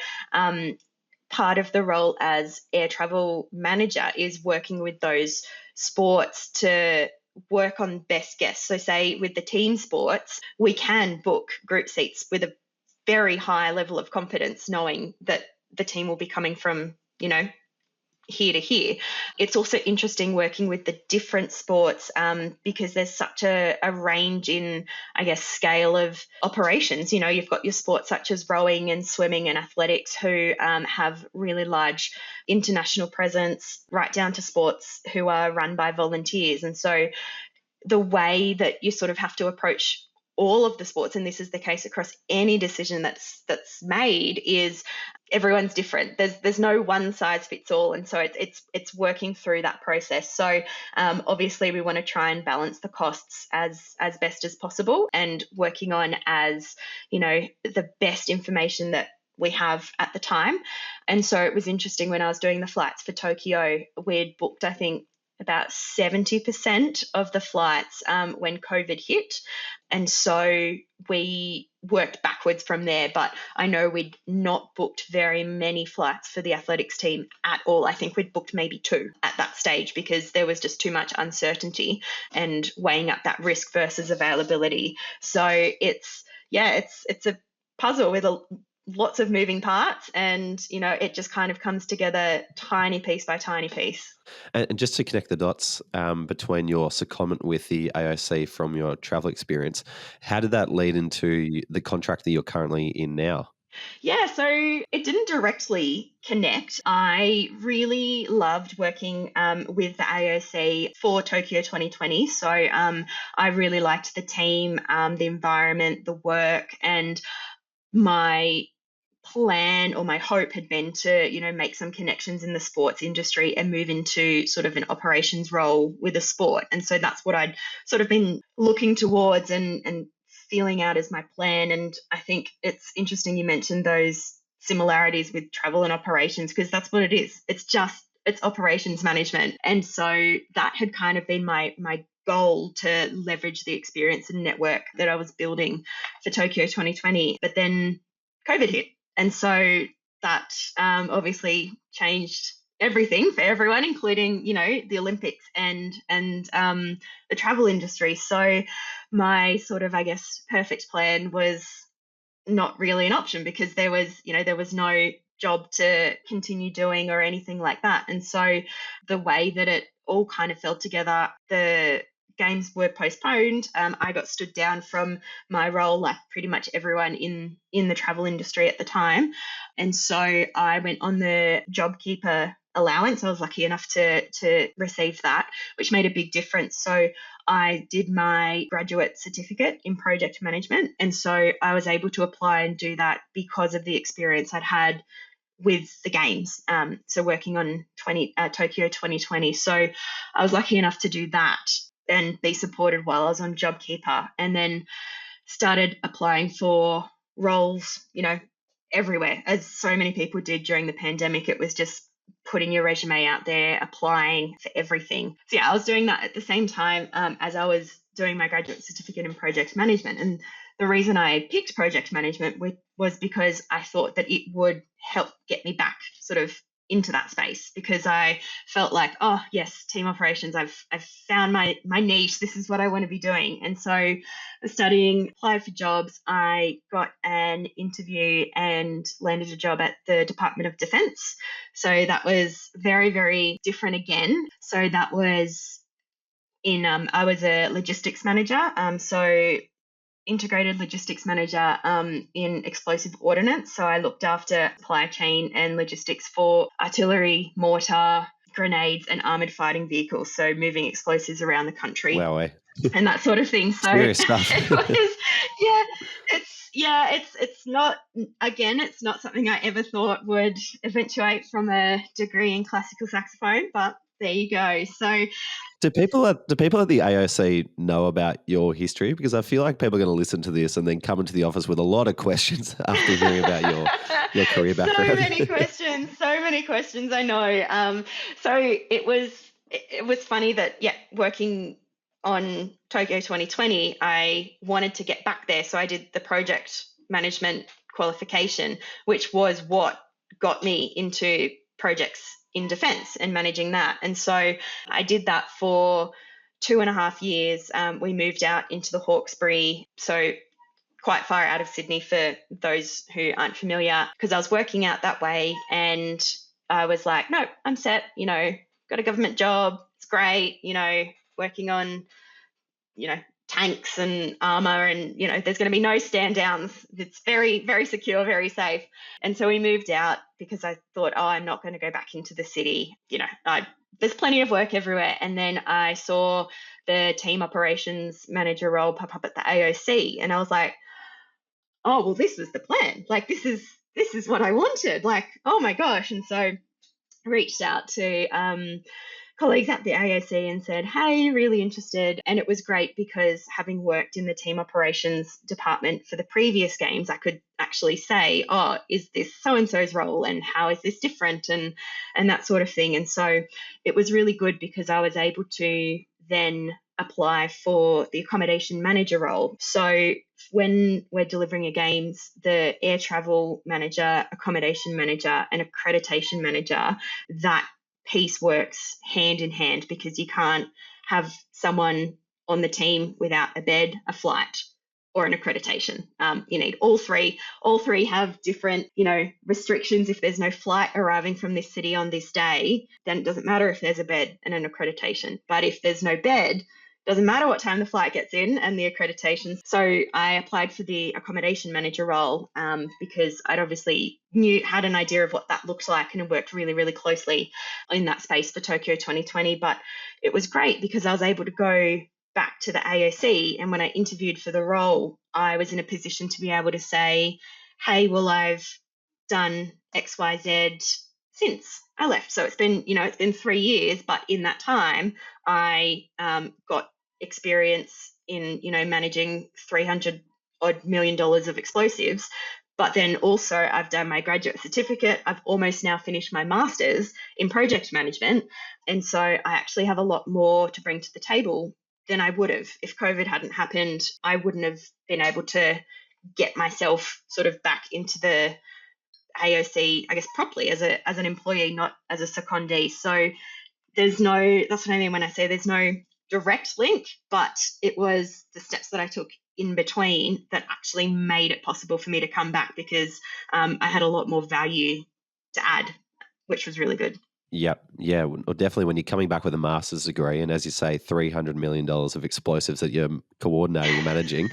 part of the role as air travel manager is working with those sports to work on best guess. So say with the team sports, we can book group seats with a very high level of confidence, knowing that the team will be coming from, here to here. It's also interesting working with the different sports because there's such a range in, I guess, scale of operations. You've got your sports such as rowing and swimming and athletics who have really large international presence, right down to sports who are run by volunteers. And so the way that you sort of have to approach all of the sports, and this is the case across any decision that's made, is everyone's different. There's no one size fits all, and so it's working through that process. So obviously we want to try and balance the costs as best as possible, and working on as the best information that we have at the time. And so it was interesting when I was doing the flights for Tokyo, we'd booked, I think, about 70% of the flights when COVID hit. And so we worked backwards from there. But I know we'd not booked very many flights for the athletics team at all. I think we'd booked maybe 2 at that stage because there was just too much uncertainty and weighing up that risk versus availability. So it's a puzzle with lots of moving parts, and it just kind of comes together tiny piece by tiny piece. And just to connect the dots between your secondment with the AOC from your travel experience, how did that lead into the contract that you're currently in now? Yeah, so it didn't directly connect. I really loved working with the AOC for Tokyo 2020. So I really liked the team, the environment, the work, and my plan or my hope had been to, make some connections in the sports industry and move into sort of an operations role with a sport. And so that's what I'd sort of been looking towards and feeling out as my plan. And I think it's interesting you mentioned those similarities with travel and operations, because that's what it is. It's operations management. And so that had kind of been my goal, to leverage the experience and network that I was building for Tokyo 2020. But then COVID hit. And so that obviously changed everything for everyone, including, the Olympics and the travel industry. So my sort of, I guess, perfect plan was not really an option, because there was no job to continue doing or anything like that. And so the way that it all kind of fell together, the games were postponed. I got stood down from my role, like pretty much everyone in the travel industry at the time. And so I went on the JobKeeper allowance. I was lucky enough to receive that, which made a big difference. So I did my graduate certificate in project management. And so I was able to apply and do that because of the experience I'd had with the games, so working on Tokyo 2020. So I was lucky enough to do that and be supported while I was on JobKeeper, and then started applying for roles, everywhere, as so many people did during the pandemic. It was just putting your resume out there, applying for everything. So yeah, I was doing that at the same time as I was doing my graduate certificate in project management. And the reason I picked project management was because I thought that it would help get me back sort of into that space, because I felt like, oh yes, team operations, I've found my niche. This is what I want to be doing. And so I was studying, applied for jobs. I got an interview and landed a job at the Department of Defense. So that was very, very different again. So that was I was a logistics manager. So integrated logistics manager in explosive ordnance. So I looked after supply chain and logistics for artillery, mortar, grenades, and armoured fighting vehicles. So moving explosives around the country. Wow. And that sort of thing. So serious stuff. it's not, again, it's not something I ever thought would eventuate from a degree in classical saxophone, but there you go. So Do people at the AOC know about your history? Because I feel like people are going to listen to this and then come into the office with a lot of questions after hearing about your career background. So many questions. I know. So it was funny that working on Tokyo 2020, I wanted to get back there. So I did the project management qualification, which was what got me into projects in defence and managing that. And so I did that for 2.5 years. We moved out into the Hawkesbury, so quite far out of Sydney for those who aren't familiar, because I was working out that way and I was like, no, I'm set, got a government job. It's great, working on, tanks and armour, and, there's going to be no stand downs. It's very, very secure, very safe. And so we moved out because I thought, I'm not going to go back into the city. There's plenty of work everywhere. And then I saw the team operations manager role pop up at the AOC, and I was like, oh, well, this was the plan. Like, this is what I wanted. Like, oh my gosh. And so I reached out to colleagues at the AOC and said, hey, really interested. And it was great because having worked in the team operations department for the previous games, I could actually say, oh, is this so-and-so's role and how is this different, and that sort of thing. And so it was really good because I was able to then apply for the accommodation manager role. So when we're delivering a games, the air travel manager, accommodation manager, and accreditation manager, that piece works hand in hand, because you can't have someone on the team without a bed, a flight, or an accreditation. You need all three. All three have different, restrictions. If there's no flight arriving from this city on this day, then it doesn't matter if there's a bed and an accreditation. But if there's no bed, doesn't matter what time the flight gets in and the accreditation. So I applied for the accommodation manager role because I'd obviously had an idea of what that looked like and worked really, really closely in that space for Tokyo 2020. But it was great because I was able to go back to the AOC, and when I interviewed for the role, I was in a position to be able to say, hey, well, I've done XYZ since I left. So it's been 3 years, but in that time, I got experience in, managing $300 million of explosives. But then also I've done my graduate certificate. I've almost now finished my master's in project management. And so I actually have a lot more to bring to the table than I would have. If COVID hadn't happened, I wouldn't have been able to get myself sort of back into the AOC, I guess, properly as an employee, not as a secondee. So that's what I mean when I say there's no direct link, but it was the steps that I took in between that actually made it possible for me to come back, because I had a lot more value to add, which was really good. Yep. Yeah. Well, definitely when you're coming back with a master's degree and, as you say, $300 million of explosives that you're coordinating and managing,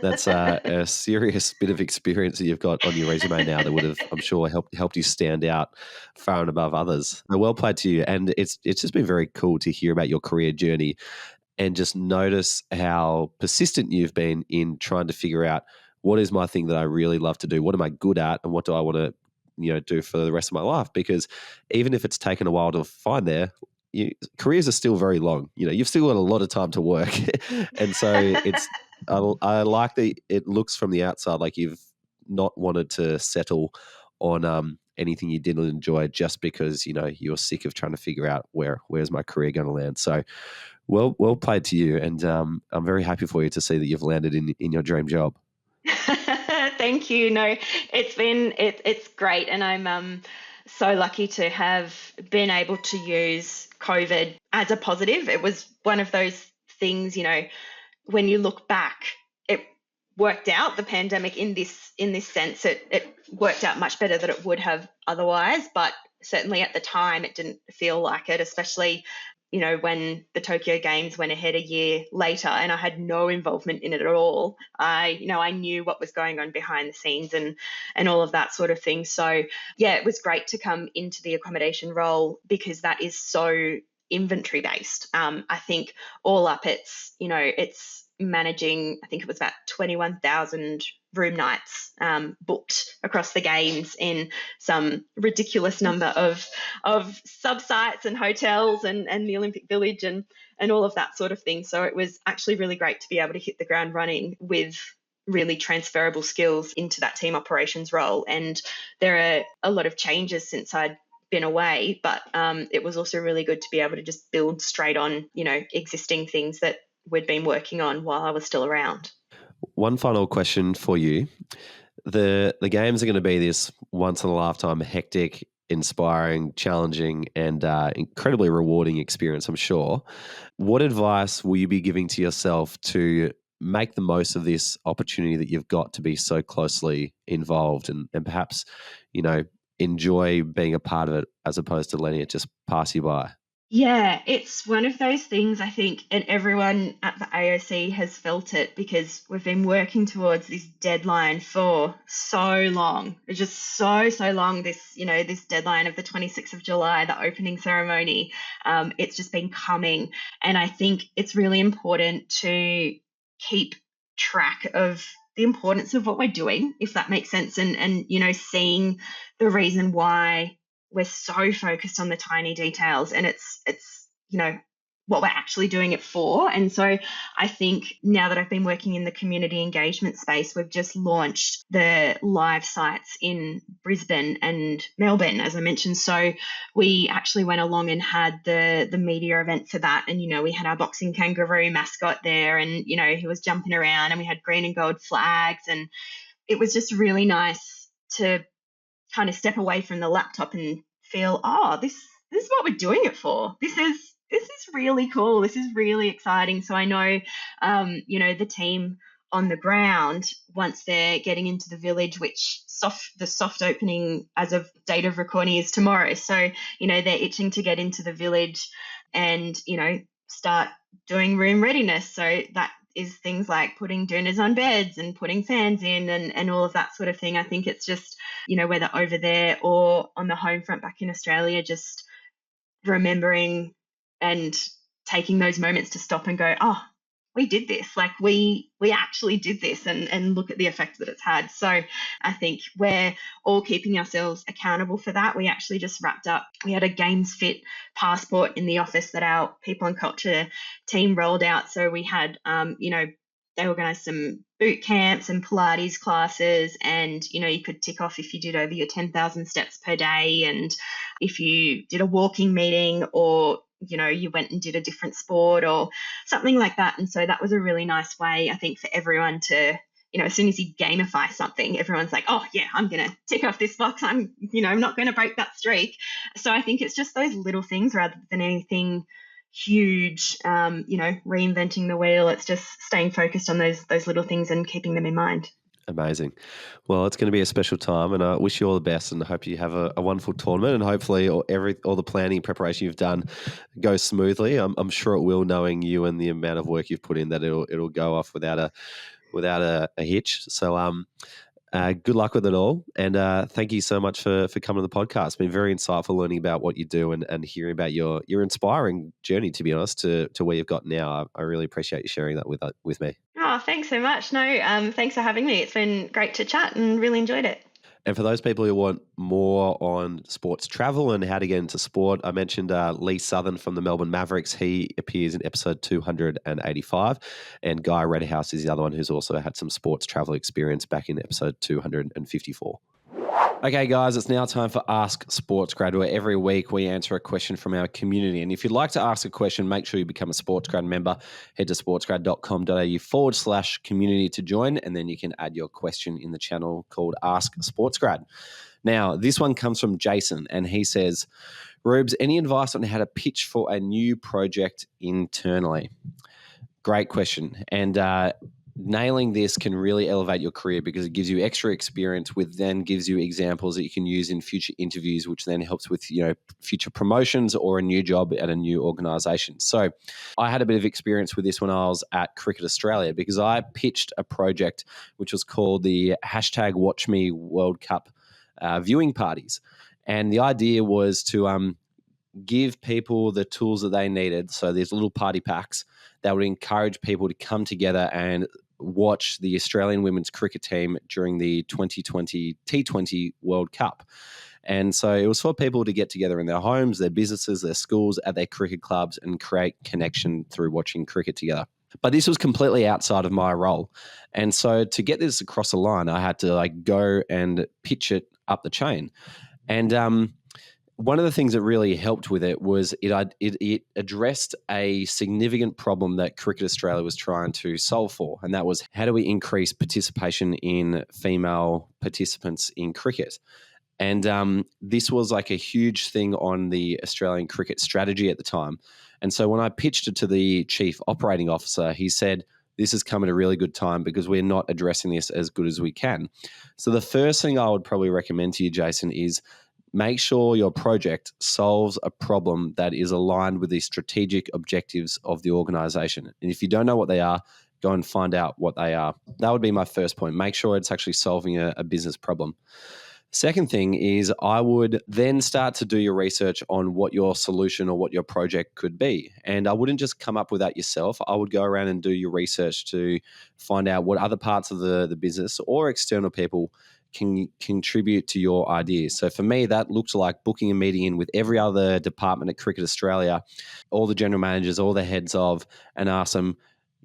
that's a serious bit of experience that you've got on your resume now that would have, I'm sure, helped you stand out far and above others. Well played to you. And it's just been very cool to hear about your career journey and just notice how persistent you've been in trying to figure out, what is my thing that I really love to do? What am I good at? And what do I want to do for the rest of my life? Because even if it's taken a while to find there, careers are still very long. You've still got a lot of time to work. And so I like that it looks from the outside like you've not wanted to settle on anything you didn't enjoy just because, you're sick of trying to figure out where's my career going to land. So well played to you. And I'm very happy for you to see that you've landed in your dream job. Thank you. No, it's great, and I'm so lucky to have been able to use COVID as a positive. It was one of those things, when you look back, it worked out, the pandemic in this sense. It worked out much better than it would have otherwise, but certainly at the time it didn't feel like it, especially when the Tokyo Games went ahead a year later and I had no involvement in it at all. I knew what was going on behind the scenes and all of that sort of thing. So yeah, it was great to come into the accommodation role because that is so inventory based. I think all up it's managing, I think it was about 21,000 room nights booked across the games in some ridiculous number of sub-sites and hotels and the Olympic Village and all of that sort of thing. So it was actually really great to be able to hit the ground running with really transferable skills into that team operations role. And there are a lot of changes since I'd been away, but it was also really good to be able to just build straight on, existing things that we'd been working on while I was still around. One final question for you. The games are going to be this once in a lifetime, hectic, inspiring, challenging, and incredibly rewarding experience, I'm sure. What advice will you be giving to yourself to make the most of this opportunity that you've got to be so closely involved and perhaps, enjoy being a part of it as opposed to letting it just pass you by? Yeah, it's one of those things, I think, and everyone at the AOC has felt it because we've been working towards this deadline for so long. It's just so long, this deadline of the 26th of July, the opening ceremony. It's just been coming. And I think it's really important to keep track of the importance of what we're doing, if that makes sense, and seeing the reason why we're so focused on the tiny details, and it's what we're actually doing it for. And so I think now that I've been working in the community engagement space, we've just launched the live sites in Brisbane and Melbourne, as I mentioned. So we actually went along and had the media event for that. And, we had our boxing kangaroo mascot there and, he was jumping around and we had green and gold flags. And it was just really nice to kind of step away from the laptop and feel, this is what we're doing it for. This is really cool. This is really exciting. So I know, the team on the ground, once they're getting into the village, which the soft opening as of date of recording is tomorrow. So, they're itching to get into the village and, start doing room readiness. So that is things like putting doonas on beds and putting fans in and all of that sort of thing. I think it's just, whether over there or on the home front back in Australia, just remembering and taking those moments to stop and go, we did this. Like we actually did this, and look at the effect that it's had. So I think we're all keeping ourselves accountable for that. We actually just wrapped up. We had a Games Fit passport in the office that our people and culture team rolled out. So we had, they organised some boot camps and Pilates classes, and you could tick off if you did over your 10,000 steps per day, and if you did a walking meeting, or you went and did a different sport or something like that. And so that was a really nice way, I think, for everyone to, as soon as you gamify something, everyone's like, oh yeah, I'm going to tick off this box. I'm not going to break that streak. So I think it's just those little things rather than anything huge, reinventing the wheel. It's just staying focused on those little things and keeping them in mind. Amazing. Well, it's going to be a special time, and I wish you all the best, and I hope you have a wonderful tournament, and hopefully all the planning preparation you've done goes smoothly. I'm sure it will, knowing you and the amount of work you've put in, that it'll go off without a hitch. So good luck with it all, and thank you so much for coming to the podcast. It's been very insightful learning about what you do and hearing about your inspiring journey, to be honest, to where you've got now. I really appreciate you sharing that with me. Oh, thanks so much. No, thanks for having me. It's been great to chat and really enjoyed it. And for those people who want more on sports travel and how to get into sport, I mentioned Leigh Southern from the Melbourne Mavericks. He appears in episode 285. And Guy Redhouse is the other one who's also had some sports travel experience back in episode 254. Okay, guys, it's now time for Ask Sports Grad, where every week we answer a question from our community. And if you'd like to ask a question, make sure you become a Sports Grad member. Head to sportsgrad.com.au/community to join, and then you can add your question in the channel called Ask Sports Grad. Now, this one comes from Jason, and he says, Rubes, any advice on how to pitch for a new project internally? Great question. And nailing this can really elevate your career because it gives you extra experience, which then gives you examples that you can use in future interviews, which then helps with, future promotions or a new job at a new organisation. So I had a bit of experience with this when I was at Cricket Australia, because I pitched a project which was called the #WatchMe World Cup viewing parties. And the idea was to give people the tools that they needed. So there's little party packs that would encourage people to come together and watch the Australian women's cricket team during the 2020 T20 World Cup. And so it was for people to get together in their homes, their businesses, their schools, at their cricket clubs, and create connection through watching cricket together. But this was completely outside of my role. And so to get this across the line, I had to go and pitch it up the chain. And one of the things that really helped with it was it addressed a significant problem that Cricket Australia was trying to solve for, and that was, how do we increase participation in female participants in cricket? And this was like a huge thing on the Australian cricket strategy at the time. And so when I pitched it to the chief operating officer, he said, this has come at a really good time because we're not addressing this as good as we can. So the first thing I would probably recommend to you, Jason, is make sure your project solves a problem that is aligned with the strategic objectives of the organisation. And if you don't know what they are, go and find out what they are. That would be my first point. Make sure it's actually solving a business problem. Second thing is, I would then start to do your research on what your solution or what your project could be. And I wouldn't just come up with that yourself. I would go around and do your research to find out what other parts of the business or external people can contribute to your ideas. So for me, that looked like booking a meeting in with every other department at Cricket Australia, all the general managers, all the heads of, and ask them,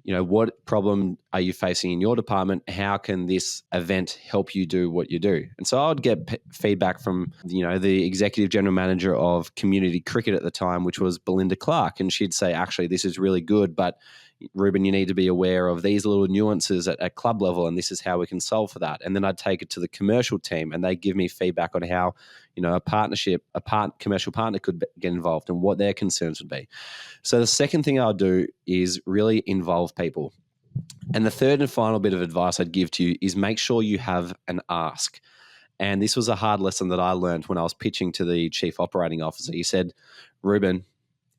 what problem are you facing in your department? How can this event help you do what you do? And so I would get feedback from, the executive general manager of community cricket at the time, which was Belinda Clark. And she'd say, actually, this is really good, but Ruben, you need to be aware of these little nuances at club level, and this is how we can solve for that. And then I'd take it to the commercial team, and they give me feedback on how, a commercial partner could get involved and what their concerns would be. So the second thing I'll do is really involve people. And the third and final bit of advice I'd give to you is make sure you have an ask. And this was a hard lesson that I learned when I was pitching to the chief operating officer. He said, Ruben,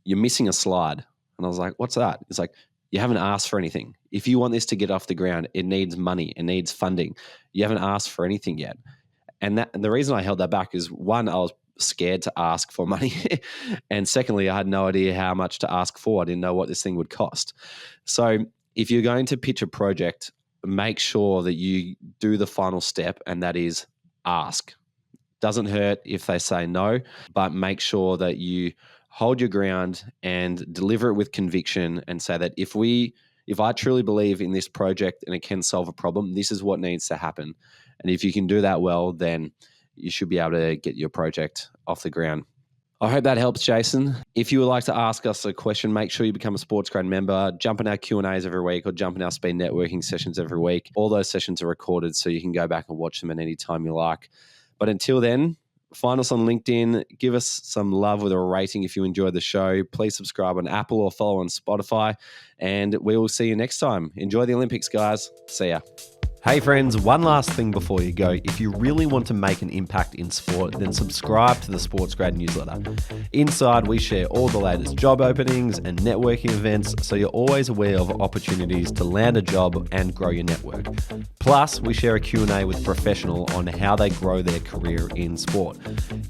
you're missing a slide. And I was like, what's that? It's like, you haven't asked for anything. If you want this to get off the ground, it needs money. It needs funding. You haven't asked for anything yet. And the reason I held that back is, one, I was scared to ask for money. And secondly, I had no idea how much to ask for. I didn't know what this thing would cost. So if you're going to pitch a project, make sure that you do the final step, and that is ask. Doesn't hurt if they say no, but make sure that you hold your ground and deliver it with conviction and say that if I truly believe in this project and it can solve a problem, this is what needs to happen. And if you can do that well, then you should be able to get your project off the ground. I hope that helps, Jason. If you would like to ask us a question, make sure you become a SportsGrad member. Jump in our Q&As every week or jump in our speed networking sessions every week. All those sessions are recorded so you can go back and watch them at any time you like. But until then, find us on LinkedIn. Give us some love with a rating if you enjoyed the show. Please subscribe on Apple or follow on Spotify. And we will see you next time. Enjoy the Olympics, guys. See ya. Hey friends, one last thing before you go. If you really want to make an impact in sport, then subscribe to the SportsGrad newsletter. Inside, we share all the latest job openings and networking events, so you're always aware of opportunities to land a job and grow your network. Plus, we share a Q&A with a professional on how they grow their career in sport.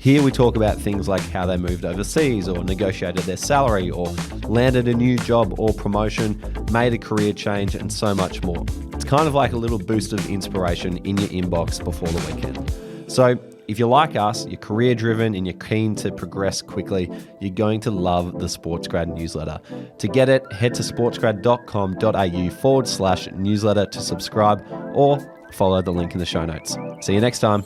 Here we talk about things like how they moved overseas or negotiated their salary or landed a new job or promotion, made a career change, and so much more. It's kind of like a little boost of inspiration in your inbox before the weekend. So if you're like us, you're career driven and you're keen to progress quickly, you're going to love the SportsGrad newsletter. To get it, head to sportsgrad.com.au/newsletter to subscribe or follow the link in the show notes. See you next time.